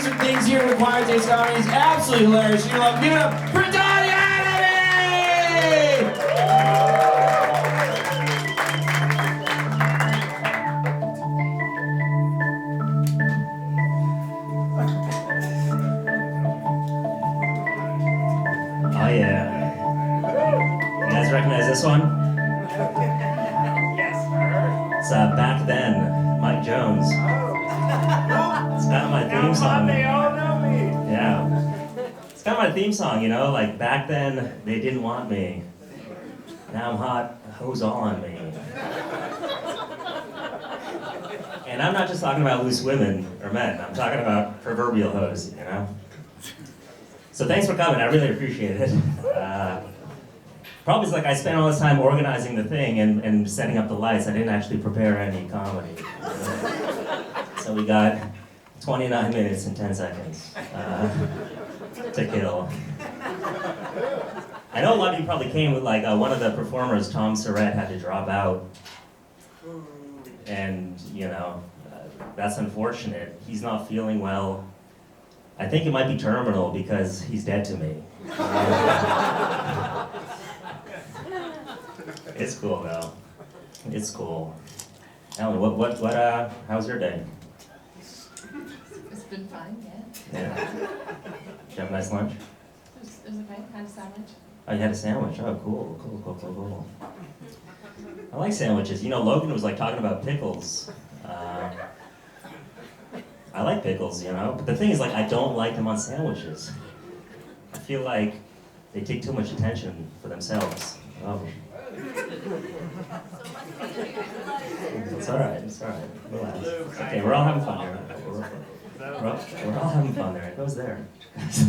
some things here in the Quiet Taste Comedy is absolutely hilarious. You're gonna love. Give it up for Donnie Adamy! Oh yeah. You guys recognize this one? Yes, sir. It's Back Then, Mike Jones. It's kind of my theme song. They all know me. Yeah. It's kind of my theme song, you know? Like, back then, they didn't want me. Now I'm hot, hoes all on me. And I'm not just talking about loose women or men. I'm talking about proverbial hoes, you know? So thanks for coming. I really appreciate it. Problem is, like, I spent all this time organizing the thing and setting up the lights. I didn't actually prepare any comedy. So we got 29 minutes and 10 seconds to kill. I know a lot of you probably came with, like, one of the performers, Tom Surratt, had to drop out. And, you know, that's unfortunate. He's not feeling well. I think it might be terminal because he's dead to me. It's cool though. It's cool. Ellen, how's your day? It's been fine, yeah. Yeah. Did you have a nice lunch? It was okay. Had a sandwich. Oh, you had a sandwich. Oh, cool. I like sandwiches. You know, Logan was like talking about pickles. I like pickles, you know, but the thing is, like, I don't like them on sandwiches. I feel like they take too much attention for themselves. Oh. It's all right. Relax. Okay, we're all having fun here. We're all having fun there. It goes there. It's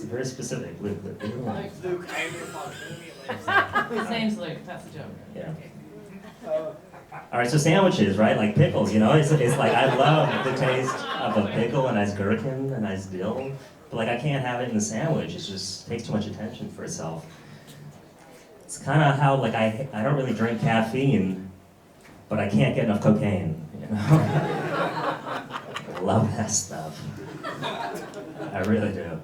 very specific. Luke. Luke. His name's Luke. That's a joke. Yeah. All right, so sandwiches, right? Like pickles, you know? It's like, I love the taste of a pickle, a nice gherkin, a nice dill. But like, I can't have it in the sandwich. It just takes too much attention for itself. It's kind of how, like, I don't really drink caffeine, but I can't get enough cocaine, you know? I love that stuff. I really do.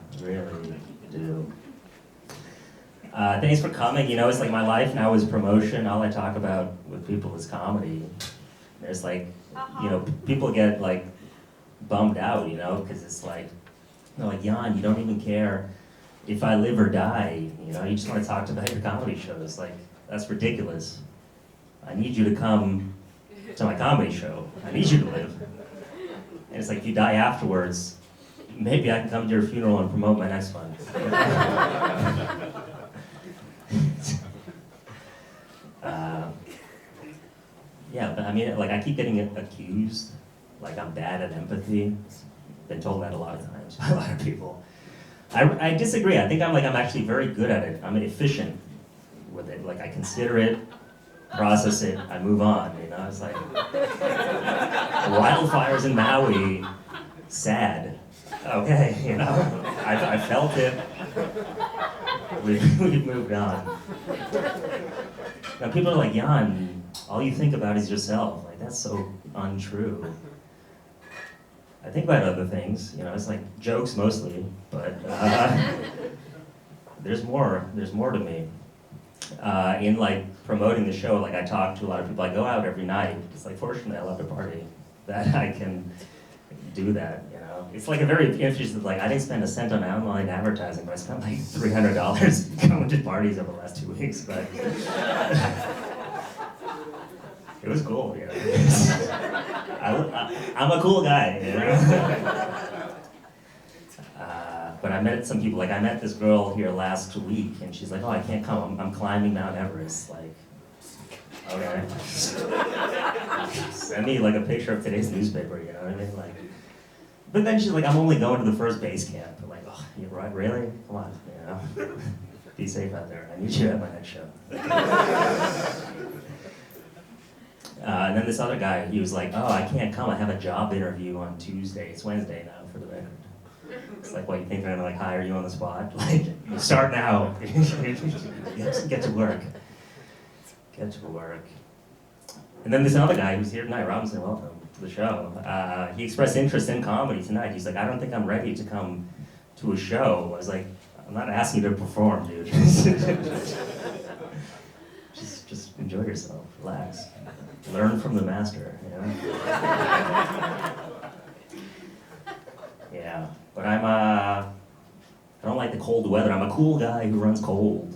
Thanks for coming. You know, it's like my life now is promotion. All I talk about with people is comedy. There's like, you know, people get like bummed out, you know, because it's like, they're like, Jan, you don't even care if I live or die. You know, you just want to talk about your comedy shows. Like, that's ridiculous. I need you to come to my comedy show. I need you to live. And it's like, if you die afterwards, maybe I can come to your funeral and promote my next one. Yeah, but I mean, like, I keep getting accused, like I'm bad at empathy. Been told that a lot of times by a lot of people. I disagree. I think I'm actually very good at it. I'm efficient with it. Like, I consider it, process it, I move on. You know, it's like wildfires in Maui, sad. Okay, you know, I felt it. We've moved on. Now people are like, Jan, all you think about is yourself. Like, that's so untrue. I think about other things, you know, it's like jokes mostly, but there's more to me. In like promoting the show, like I talk to a lot of people, I go out every night. It's like, fortunately, I love to party, that I can do that, you know. It's like a very interesting, like I didn't spend a cent on online advertising, but I spent like $300 going to parties over the last 2 weeks, but it was cool, you know. I'm a cool guy, you know. But I met some people, like I met this girl here last week, and she's like, oh, I can't come, I'm climbing Mount Everest, like, okay. Send me like a picture of today's newspaper, you know what I mean? Like, but then she's like, I'm only going to the first base camp. I'm like, oh, you're right, really? Come on, you know. Be safe out there. I need you at my next show. And then this other guy, he was like, oh, I can't come. I have a job interview on Tuesday. It's Wednesday now, for the record. It's like, what, you think they're gonna like hire you on the spot? Like, start now. Get to work. Get to work. And then this other guy who's here tonight, Robinson, welcome. the show. He expressed interest in comedy tonight. He's like, I don't think I'm ready to come to a show. I was like, I'm not asking you to perform, dude. just enjoy yourself, relax, learn from the master, you know? Yeah, but I don't like the cold weather. I'm a cool guy who runs cold.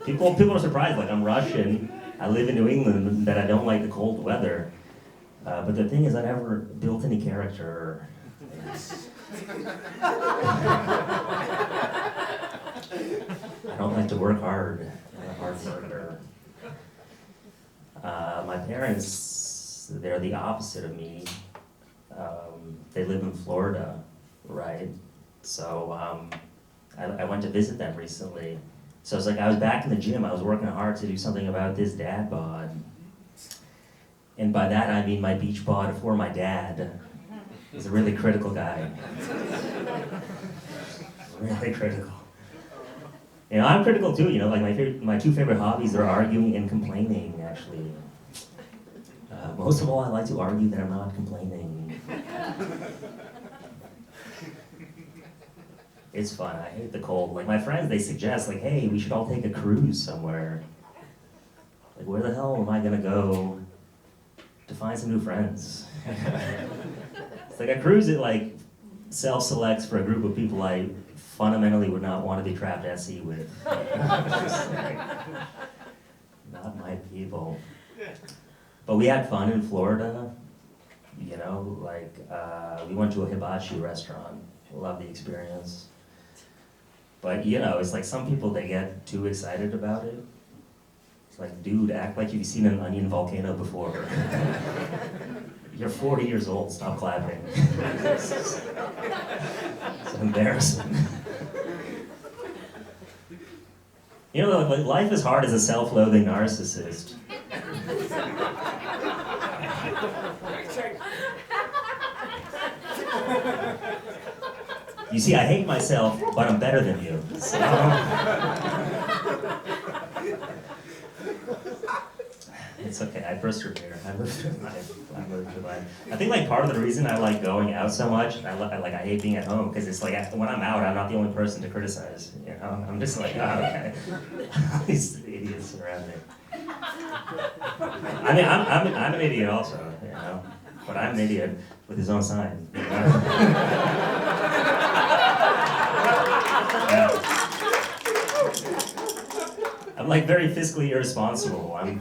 People are surprised, like I'm Russian, I live in New England, that I don't like the cold weather. But the thing is, I never built any character. I don't like to work hard. I'm a hard worker. My parents, they're the opposite of me. They live in Florida, right? So I went to visit them recently. So it's like I was back in the gym, I was working hard to do something about this dad bod. And by that I mean my beach bod for my dad. He's a really critical guy. Really critical. You know, I'm critical too, you know, like my two favorite hobbies are arguing and complaining, actually. Most of all, I like to argue that I'm not complaining. It's fun, I hate the cold. Like my friends, they suggest, like, hey, we should all take a cruise somewhere. Like, where the hell am I gonna go to find some new friends? It's like a cruise, it like self-selects for a group of people I fundamentally would not want to be trapped at sea with. Just like, not my people. But we had fun in Florida, you know, like we went to a hibachi restaurant. Love the experience. But you know, it's like some people, they get too excited about it. It's like, dude, act like you've seen an onion volcano before. You're 40 years old, stop clapping. It's embarrassing. You know, like, life is hard as a self-loathing narcissist. You see, I hate myself, but I'm better than you. So, it's okay, I persevere. I live through life. I think like part of the reason I like going out so much, I hate being at home, because it's like when I'm out, I'm not the only person to criticize. You know, I'm just like, oh, okay, these idiots around me. I mean, I'm an idiot also, you know, but I'm an idiot with his own sign. You know? Yeah. I'm like very fiscally irresponsible. I'm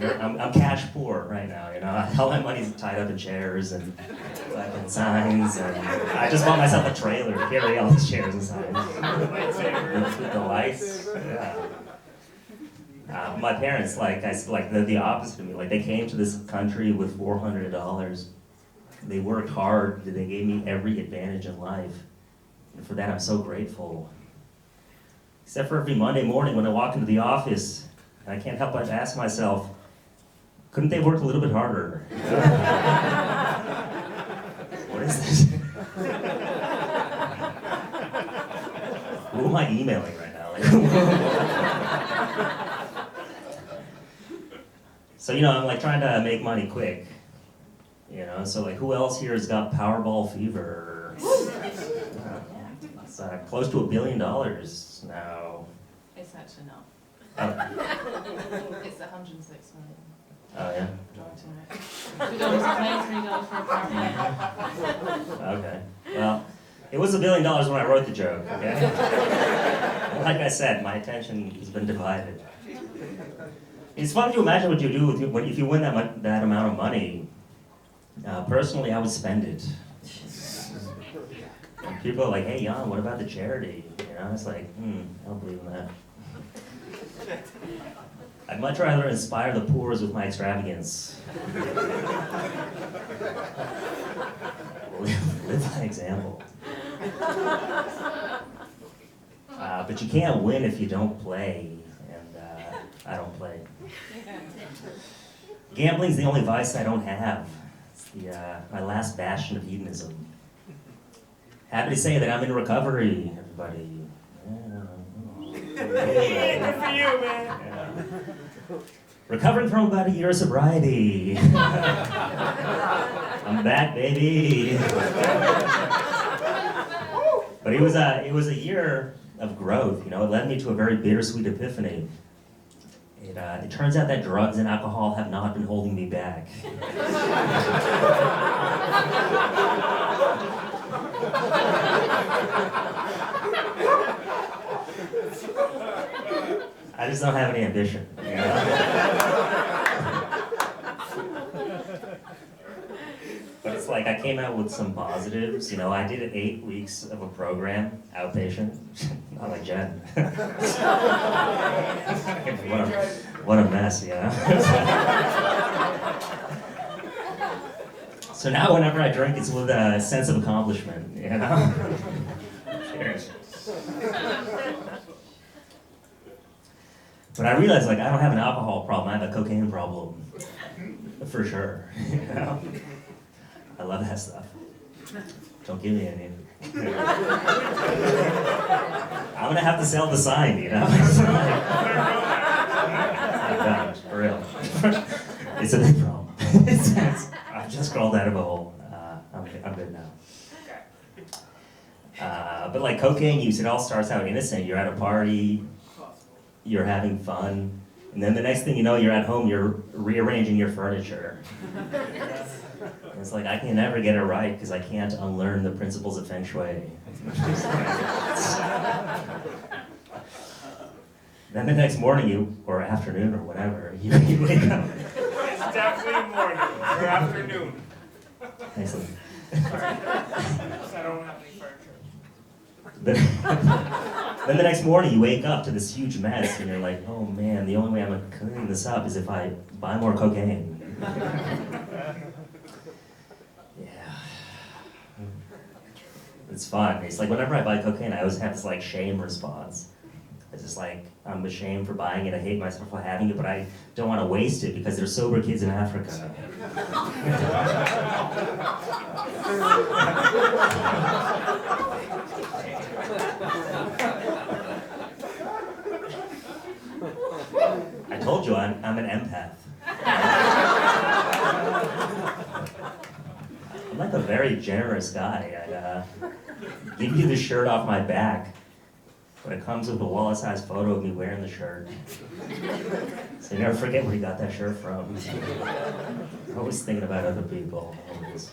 cash poor right now, you know. All my money's tied up in chairs and fucking signs, and I just bought myself a trailer to carry all these chairs and signs. With the lights, yeah. My parents, they're the opposite of me. Like, they came to this country with $400. They worked hard. They gave me every advantage in life. And for that, I'm so grateful. Except for every Monday morning when I walk into the office, and I can't help but ask myself, couldn't they work a little bit harder? What is this? Who am I emailing right now? So, you know, I'm like trying to make money quick. You know, so like, who else here has got Powerball fever? It's close to $1 billion now. It's actually not. Oh, It's 106 million. oh yeah? $2 a play, $3 for a car. Okay. Well, it was $1 billion when I wrote the joke, okay? Like I said, my attention has been divided. It's fun to imagine what you do if you win that amount of money. Personally, I would spend it. And people are like, hey, Jan, what about the charity? You know, it's like, I don't believe in that. I'd much rather inspire the poor with my extravagance. Live by example. But you can't win if you don't play, and I don't play. Gambling's the only vice I don't have. It's my last bastion of hedonism. Happy to say that I'm in recovery, everybody. Good for you, man. Yeah. Recovering from about a year of sobriety. I'm back, baby. But it was a year of growth, you know. It led me to a very bittersweet epiphany. It turns out that drugs and alcohol have not been holding me back. I just don't have any ambition, you know? But it's like I came out with some positives, you know. I did 8 weeks of a program, outpatient, not like Jen. What a mess, you know? So now whenever I drink, it's with a sense of accomplishment, you know? Cheers. But I realized, like, I don't have an alcohol problem, I have a cocaine problem. For sure, you know? I love that stuff. Don't give me any. I'm gonna have to sell the sign, you know? No, for real. It's a big problem. I've just crawled out of a hole. I'm good now. But like cocaine use, it all starts out innocent. You're at a party, you're having fun, and then the next thing you know, you're at home, you're rearranging your furniture. It's like, I can never get it right because I can't unlearn the principles of Feng Shui. Then the next morning, or afternoon, or whatever, you wake up. It's definitely morning or afternoon. Excellent. Sorry. I don't have any furniture. Then the next morning, you wake up to this huge mess, and you're like, oh man, the only way I'm gonna clean this up is if I buy more cocaine. It's fun. It's like whenever I buy cocaine, I always have this like shame response. It's just like, I'm ashamed for buying it, I hate myself for having it, but I don't want to waste it because there's sober kids in Africa. I told you, I'm an empath. I'm like a very generous guy. I'd give you the shirt off my back, but it comes with a wall-sized photo of me wearing the shirt. So you never forget where you got that shirt from. I'm always thinking about other people. Always.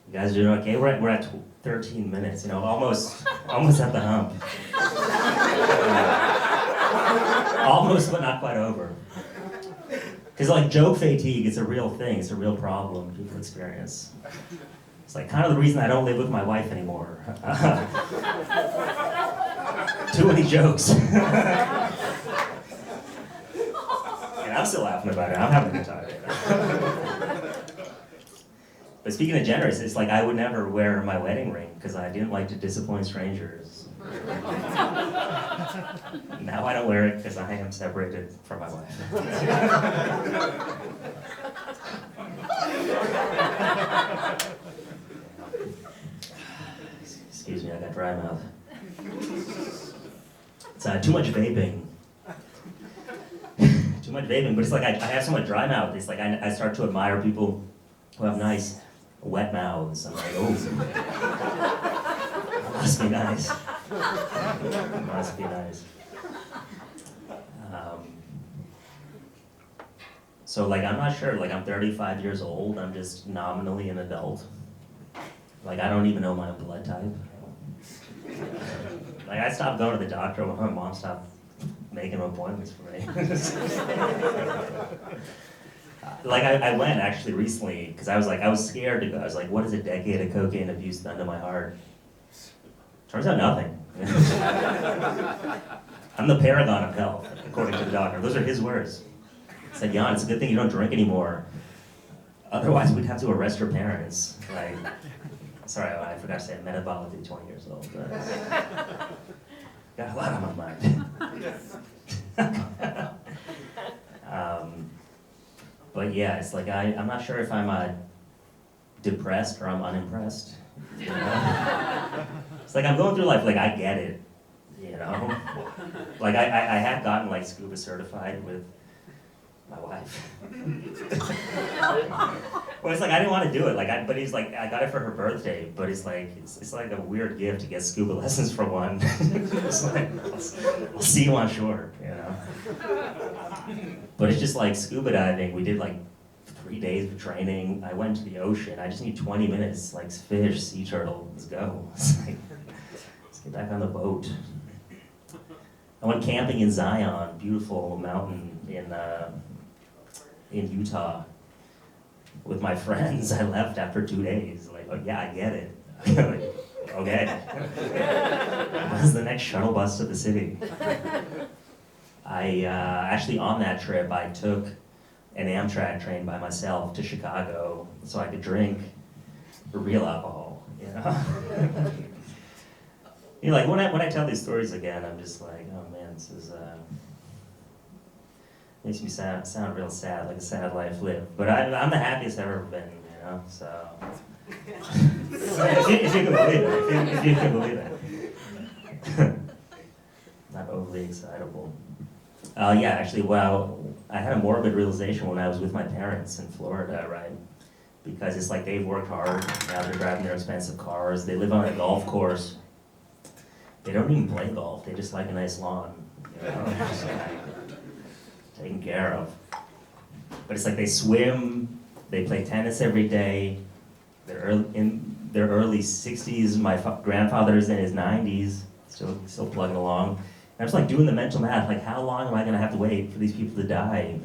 You guys doing okay? We're at 13 minutes, you know, almost at the hump. Almost, but not quite over. Because like joke fatigue, it's a real thing, it's a real problem people experience. It's like kind of the reason I don't live with my wife anymore. Too many jokes. And I'm still laughing about it, I'm having a good time. But speaking of generous, it's like I would never wear my wedding ring because I didn't like to disappoint strangers. Now I don't wear it because I am separated from my wife. Excuse me, I got dry mouth. It's too much vaping. Too much vaping, but it's like I have so much dry mouth. It's like I start to admire people who have nice wet mouths. I'm like, oh, that must be nice. Must be nice. So like, I'm not sure, like I'm 35 years old, I'm just nominally an adult. Like I don't even know my own blood type. Like I stopped going to the doctor when my mom stopped making appointments for me. Like I went actually recently, because I was scared to go. I was like, what has a decade of cocaine abuse done to my heart? Turns out nothing. I'm the paragon of health, according to the doctor. Those are his words. He said, Jan, it's a good thing you don't drink anymore. Otherwise, we'd have to arrest your parents. Like, sorry, I forgot to say, I'm metabolically 20 years old. Got a lot on my mind. But yeah, it's like I'm not sure if I'm depressed or I'm unimpressed. You know? It's like I'm going through life, like I get it. you know? Like I had gotten like scuba certified with my wife. Well, it's like I didn't want to do it. But he's like, I got it for her birthday. But it's like like a weird gift to get scuba lessons for one. It's like, I'll see you on shore, you know. But it's just like scuba diving. We did like 3 days of training. I went to the ocean. I just need 20 minutes, like fish, sea turtle. Let's go. It's like, let's get back on the boat. I went camping in Zion, beautiful mountain in Utah. With my friends, I left after 2 days. Like, oh yeah, I get it. Like, okay. When's the next shuttle bus to the city? I actually on that trip, I took an Amtrak train by myself to Chicago so I could drink real alcohol. You know. You know, like when I tell these stories again, I'm just like, oh man, this is makes me sound real sad, like a sad life lived. But I'm the happiest I've ever been, you know. So if you can believe it, if you can believe it. Not overly excitable. Yeah, actually, well, I had a morbid realization when I was with my parents in Florida, right? Because it's like they've worked hard, now they're driving their expensive cars, they live on a golf course. They don't even play golf, they just like a nice lawn, you know, just taken care of. But it's like they swim, they play tennis every day, they're in their early 60s, my grandfather's in his 90s, still plugging along. And I'm just like doing the mental math, like how long am I gonna have to wait for these people to die?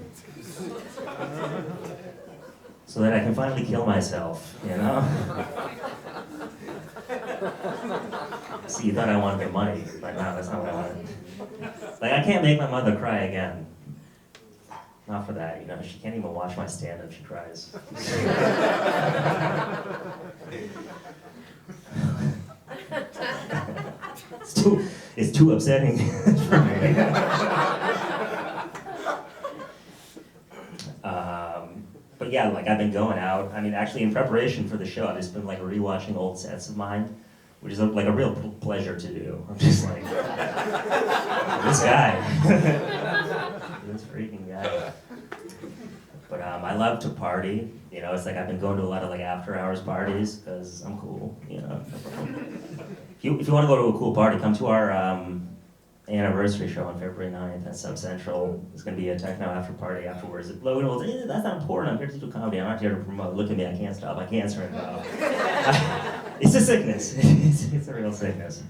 So that I can finally kill myself, you know? See, you thought I wanted their money, but no, that's not what I wanted. Like, I can't make my mother cry again. Not for that, you know, she can't even watch my stand-up, she cries. It's too upsetting for me. But yeah, like I've been going out. I mean, actually in preparation for the show, I've just been like rewatching old sets of mine, which is like a real pleasure to do. I'm just like, this guy, this freaking guy. But I love to party. You know, it's like I've been going to a lot of like after hours parties because I'm cool. You know. If you want to go to a cool party, come to our anniversary show on February 9th at Sub Central. It's going to be a techno after party afterwards. Logan will say, that's not important, I'm here to do comedy, I'm not here to promote. Look at me, I can't stop, I can't turn it off. It's a sickness, it's a real sickness.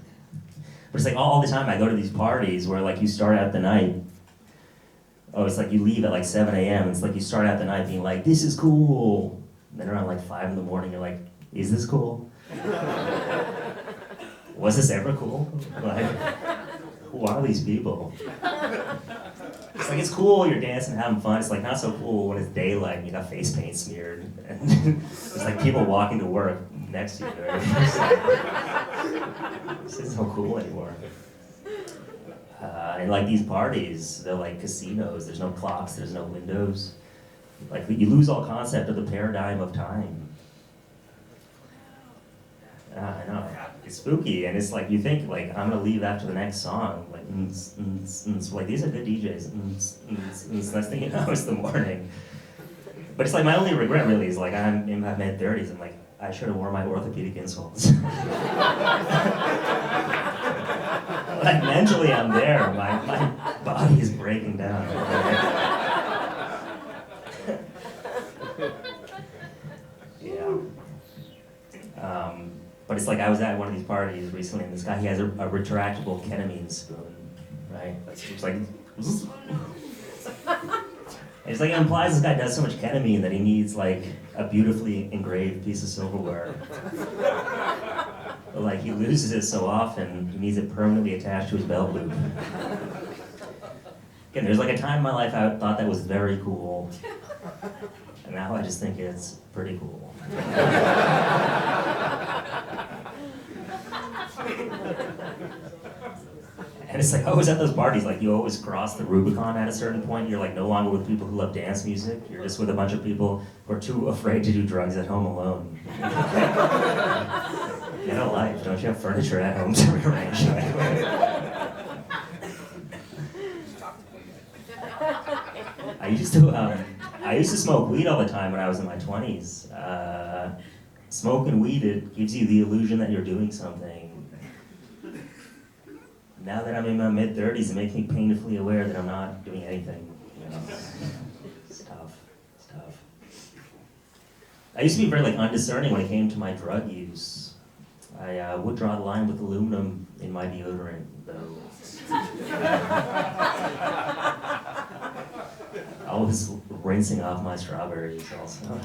But it's like all the time I go to these parties where like you start out the night, oh, it's like you leave at like 7 a.m. It's like you start out the night being like, this is cool. And then around like 5 in the morning, you're like, is this cool? Was this ever cool? Like, who are these people? It's like, it's cool, you're dancing, having fun. It's like not so cool when it's daylight and you got face paint smeared. And it's like people walking to work next to you. It's like, this isn't so cool anymore. And like these parties, they're like casinos. There's no clocks, there's no windows. Like you lose all concept of the paradigm of time. I know. It's spooky, and it's like you think like I'm gonna leave after the next song, like like these are good DJs. Next thing you know, it's the morning. But it's like my only regret really is like I'm in my mid-30s. I'm like I should have worn my orthopedic insoles. Like mentally, I'm there. My body is breaking down. Yeah. But it's like I was at one of these parties recently, and this guy, he has a retractable ketamine spoon, right? It's like, it's like it implies this guy does so much ketamine that he needs like a beautifully engraved piece of silverware. But like he loses it so often, he needs it permanently attached to his belt loop. Again, there's like a time in my life I thought that was very cool, and now I just think it's pretty cool. And it's like always at those parties, like you always cross the Rubicon at a certain point. You're like no longer with people who love dance music. You're just with a bunch of people who are too afraid to do drugs at home alone. Get a life. Don't you have furniture at home to rearrange? I used to smoke weed all the time when I was in my 20s. Smoking weed, it gives you the illusion that you're doing something. Now that I'm in my mid-30s, it makes me painfully aware that I'm not doing anything. You know? It's tough. It's tough. I used to be very undiscerning when it came to my drug use. I would draw the line with aluminum in my deodorant, though. I was rinsing off my strawberries also.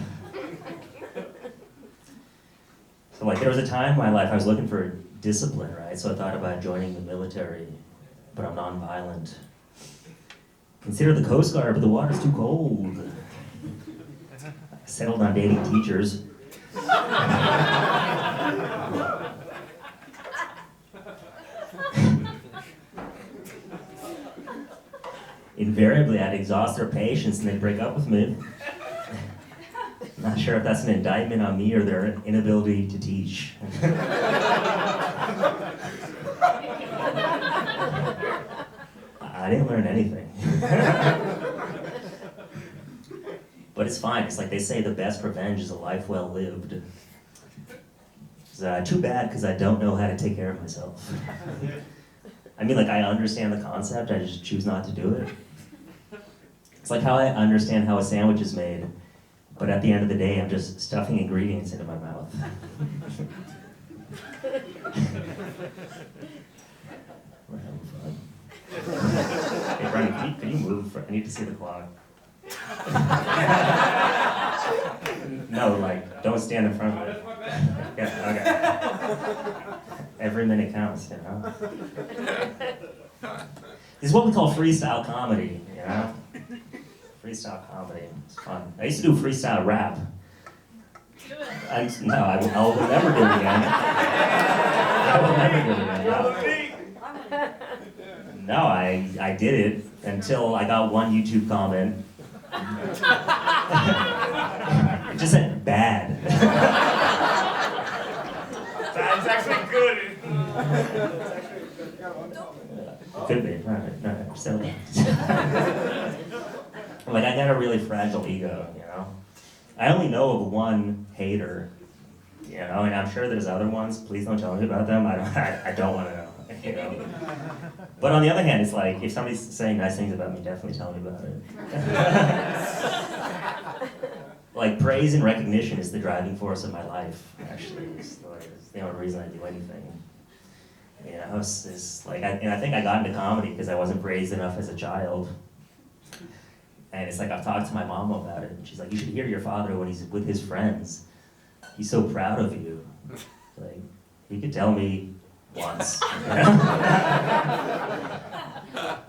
So there was a time in my life I was looking for discipline, right? So I thought about joining the military, but I'm nonviolent. Consider the Coast Guard, but the water's too cold. I settled on dating teachers. Invariably, I'd exhaust their patience and they'd break up with me. Not sure if that's an indictment on me or their inability to teach. I didn't learn anything. But it's fine. It's like they say the best revenge is a life well lived. It's too bad because I don't know how to take care of myself. I mean, I understand the concept, I just choose not to do it. It's like how I understand how a sandwich is made, but at the end of the day, I'm just stuffing ingredients into my mouth. We're having fun. Hey, Brian, can you move? I need to see the clock. No, don't stand in front of it. Yeah, okay. Every minute counts, you know? This is what we call freestyle comedy, you know? Freestyle comedy, it's fun. I used to do freestyle rap. I will never do it again. I will never do it again. No, I did it until I got one YouTube comment. It just said bad. That's actually good. It could be. Alright, so I got a really fragile ego, you know? I only know of one hater, you know, and I'm sure there's other ones. Please don't tell me about them. I don't want to know, you know? But on the other hand, it's if somebody's saying nice things about me, definitely tell me about it. Praise and recognition is the driving force of my life, actually. It's the only reason I do anything. You know, and I think I got into comedy because I wasn't praised enough as a child. And it's I've talked to my mom about it, and she's like, you should hear your father when he's with his friends. He's so proud of you. He could tell me once. You know?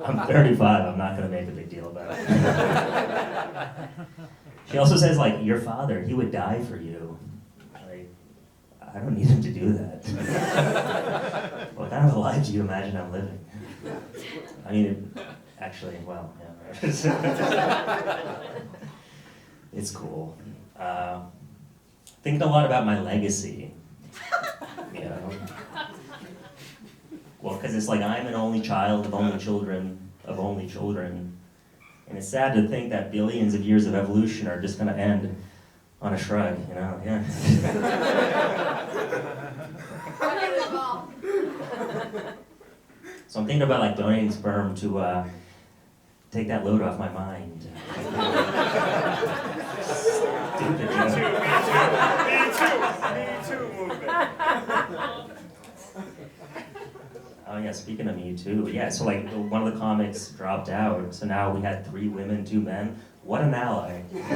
I'm 35, I'm not gonna make a big deal about it. She also says, your father, he would die for you. I don't need him to do that. What kind of a life do you imagine I'm living? I mean, actually, well, yeah. It's cool. Thinking a lot about my legacy. You know? Well, because it's I'm an only child of only children of only children. And it's sad to think that billions of years of evolution are just going to end on a shrug, you know? Yeah. So I'm thinking about donating sperm to take that load off my mind. Stupid, you know? Me too movement. Oh yeah, speaking of Me Too, yeah, so one of the comics dropped out, so now we had 3 women, 2 men. What an ally, you know?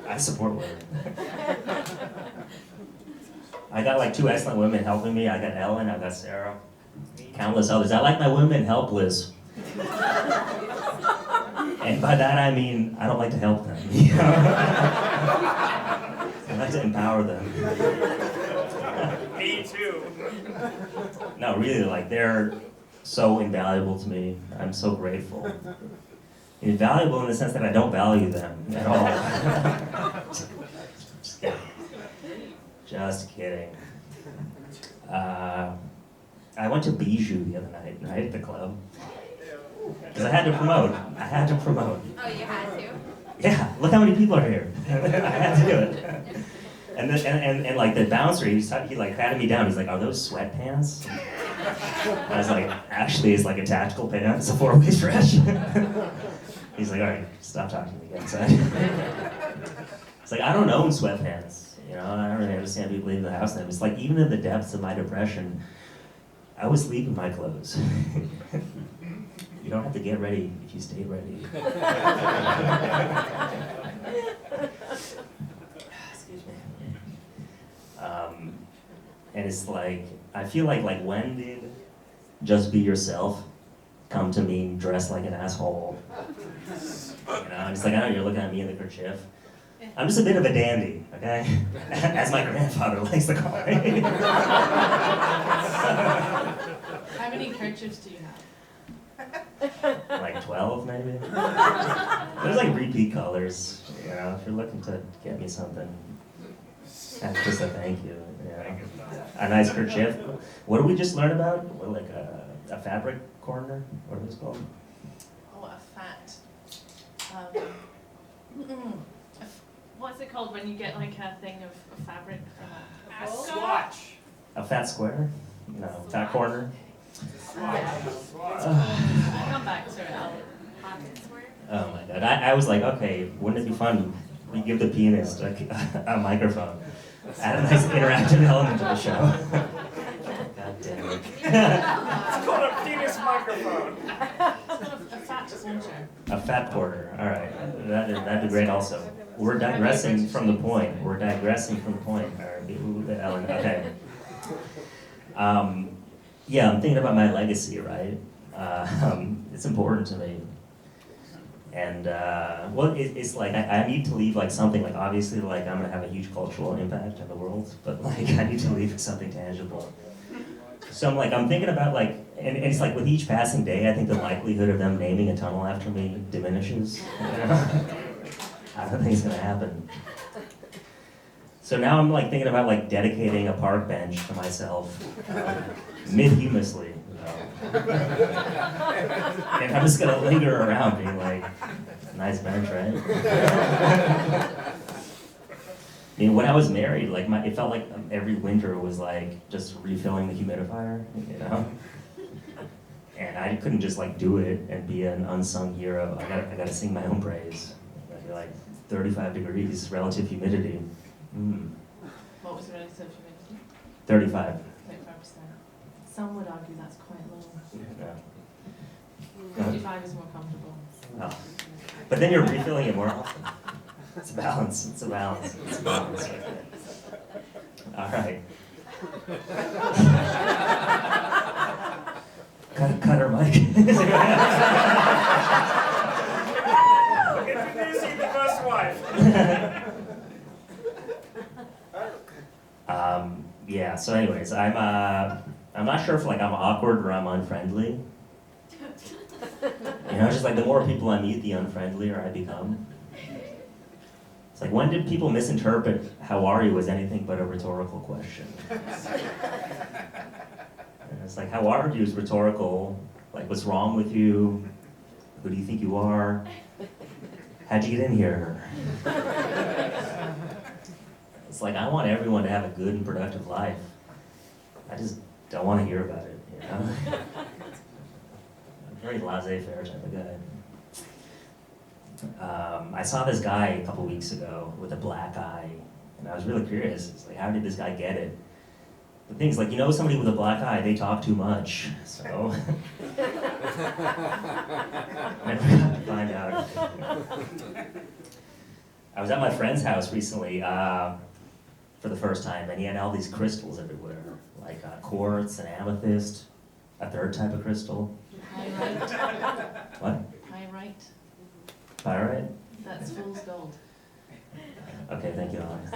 I support women. I got 2 excellent women helping me. I got Ellen, I got Sarah, countless others. I like my women helpless. And by that I mean, I don't like to help them, you know? I like to empower them. Me too. No, really, they're so invaluable to me. I'm so grateful. Invaluable in the sense that I don't value them at all. Just kidding. Just kidding. I went to Bijou the other night, right, at the club. Because I had to promote. I had to promote. Oh, you had to? Yeah, look how many people are here. I had to do it. And like the bouncer, he like patted me down. He's like, "Are those sweatpants?" And I was like, "Actually, it's like a tactical pant. It's a 4-way stretch." He's like, "All right, stop talking to me. Get inside." It's like, I don't own sweatpants. You know, I don't really understand people leaving the house in them. It's like, even in the depths of my depression, I was sleeping in my clothes. You don't have to get ready if you stay ready. Excuse me. And it's like, I feel like when did just be yourself come to mean dress like an asshole? You know, it's like, I know you're looking at me in the kerchief. I'm just a bit of a dandy, okay? As my grandfather likes to call me. How many kerchiefs do you have? Like 12, maybe? There's like repeat colors, you know, if you're looking to get me something, that's just a thank you, you know? A nice kerchief. What did we just learn about? What, like a fabric corner? What are those called? Oh, a fat. What's it called when you get like a thing of fabric from a Swatch. A fat square? No, fat corner? I'll come back to it. Oh my god, I was like, okay, wouldn't it be fun? We give the pianist a microphone. Add a nice interactive element to the show. God damn it. It's called a penis microphone. A fat quarter. A fat quarter, alright. That'd be great also. We're digressing from the point. We're digressing from the point. Ellen, okay. Yeah, I'm thinking about my legacy, right? It's important to me. And, well, it's like, I need to leave like something, like obviously like I'm gonna have a huge cultural impact in the world, but like I need to leave something tangible. So I'm thinking about like, and it's like with each passing day, I think the likelihood of them naming a tunnel after me diminishes. You know? I don't think it's gonna happen. So now I'm like thinking about like dedicating a park bench to myself, mid-humously. And I'm just gonna linger around being like, nice bench, right? I mean, when I was married, like it felt like every winter was like just refilling the humidifier, you know? And I couldn't just like do it and be an unsung hero. I gotta sing my own praise. Like 35 degrees, relative humidity. What was the relative humidity? 35. 35%. Some would argue that's quite low. Yeah. 55 is more comfortable. Oh. But then you're refilling it more often. It's a balance. It's a balance. It's a balance. All right. Cut her mic. Introducing the first wife. Yeah. So, anyways, I'm not sure if like I'm awkward or I'm unfriendly. You know, just like the more people I meet, the unfriendlier I become. It's like, when did people misinterpret "how are you" as anything but a rhetorical question? And it's like, "How are you" is rhetorical. Like, what's wrong with you? Who do you think you are? How'd you get in here? It's like, I want everyone to have a good and productive life. I just don't want to hear about it, you know? I'm a very laissez-faire type of guy. I saw this guy a couple weeks ago with a black eye, and I was really curious. It's like, how did this guy get it? The thing is, like, you know, somebody with a black eye, they talk too much, so never got to find out. I was at my friend's house recently for the first time, and he had all these crystals everywhere, like quartz and amethyst, a third type of crystal. Pyrite. What? Pyrite. Pyrite? That's fool's gold. Okay, thank you, Alex.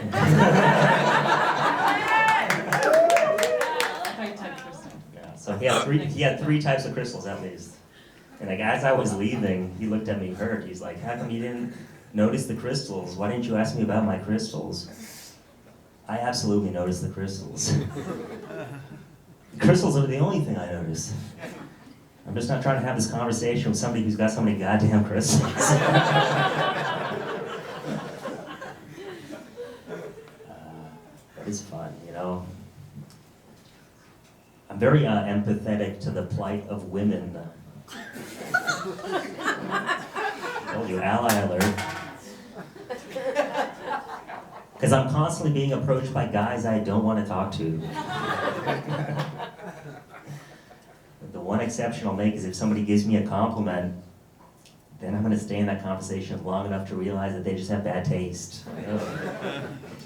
Third type crystal. Yeah, so he had three types of crystals at least. And like as I was leaving, he looked at me hurt. He's like, "How come you didn't notice the crystals? Why didn't you ask me about my crystals?" I absolutely noticed the crystals. The crystals are the only thing I noticed. I'm just not trying to have this conversation with somebody who's got so many goddamn crystals. It's fun, you know. I'm very empathetic to the plight of women. Told you, ally alert. Because I'm constantly being approached by guys I don't want to talk to. The one exception I'll make is if somebody gives me a compliment, then I'm going to stay in that conversation long enough to realize that they just have bad taste.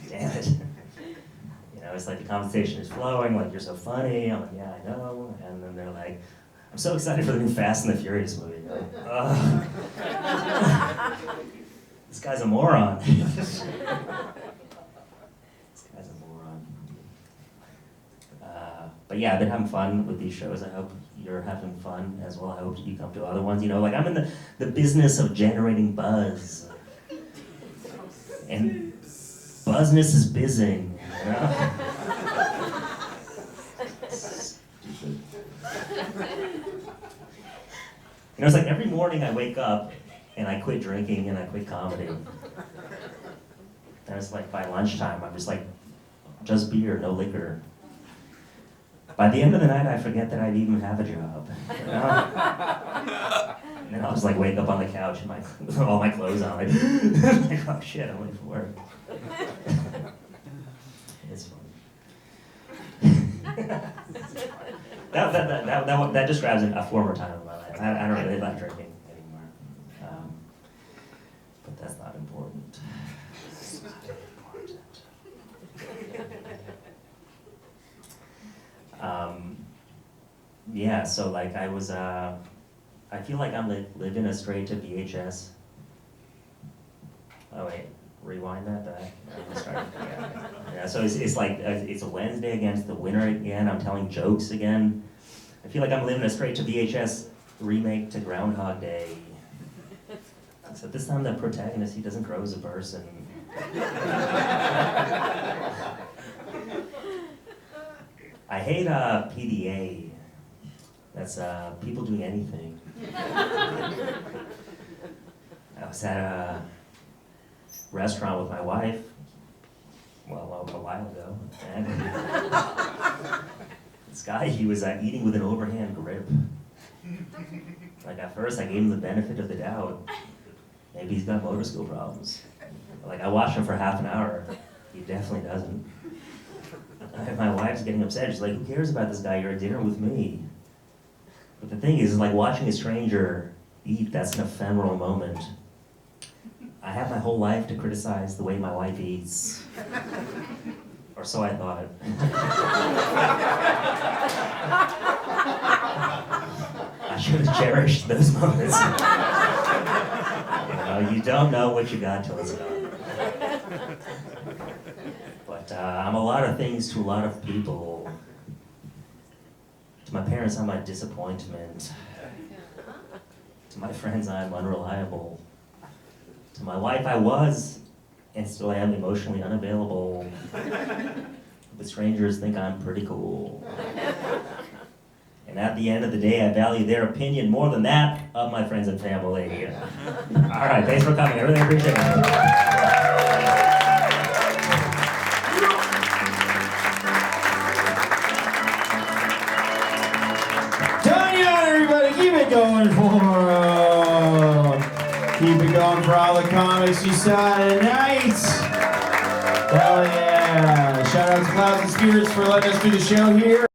Damn it. You know, it's like the conversation is flowing, like, you're so funny. I'm like, yeah, I know. And then they're like, I'm so excited for the new Fast and the Furious movie. You're like, ugh. This guy's a moron. This guy's a moron. But yeah, I've been having fun with these shows. I hope you're having fun as well. I hope you come to other ones. You know, like, I'm in the business of generating buzz. And buzzness is bizzing, you know? Stupid. You know, it's like every morning I wake up and I quit drinking and I quit comedy. And it's like by lunchtime, I'm just like, just beer, no liquor. By the end of the night, I forget that I even have a job. You know? And then I'll just like wake up on the couch and with all my clothes on, like, oh shit, I'm late for work. It's fun. that describes a former time of my life. I don't really like drinking anymore. But that's not important. It's not important. Yeah, so like I was, I feel like I'm like living a straight to VHS. Oh wait, rewind that back. Yeah, so it's like, it's a Wednesday against the winter again. I'm telling jokes again. I feel like I'm living a straight to VHS remake to Groundhog Day. Except this time the protagonist, he doesn't grow as a person. I hate PDA. That's people doing anything. I was at a restaurant with my wife, well, a while ago, and this guy, he was eating with an overhand grip. Like at first I gave him the benefit of the doubt. Maybe he's got motor skill problems. Like I watched him for half an hour. He definitely doesn't. My wife's getting upset. She's like, who cares about this guy? You're at dinner with me. But the thing is like watching a stranger eat, that's an ephemeral moment. I have my whole life to criticize the way my wife eats. Or so I thought. I should have cherished those moments. You know, you don't know what you got till it's gone. But I'm a lot of things to a lot of people. To my parents, I'm a disappointment. To my friends, I'm unreliable. To my wife, I was, and still am, emotionally unavailable. But strangers think I'm pretty cool. And at the end of the day, I value their opinion more than that of my friends and family. All right, thanks for coming. I really appreciate it. Going for keep it going for all the comics you saw tonight. Hell yeah. Shout out to Clouds and Spirits for letting us do the show here.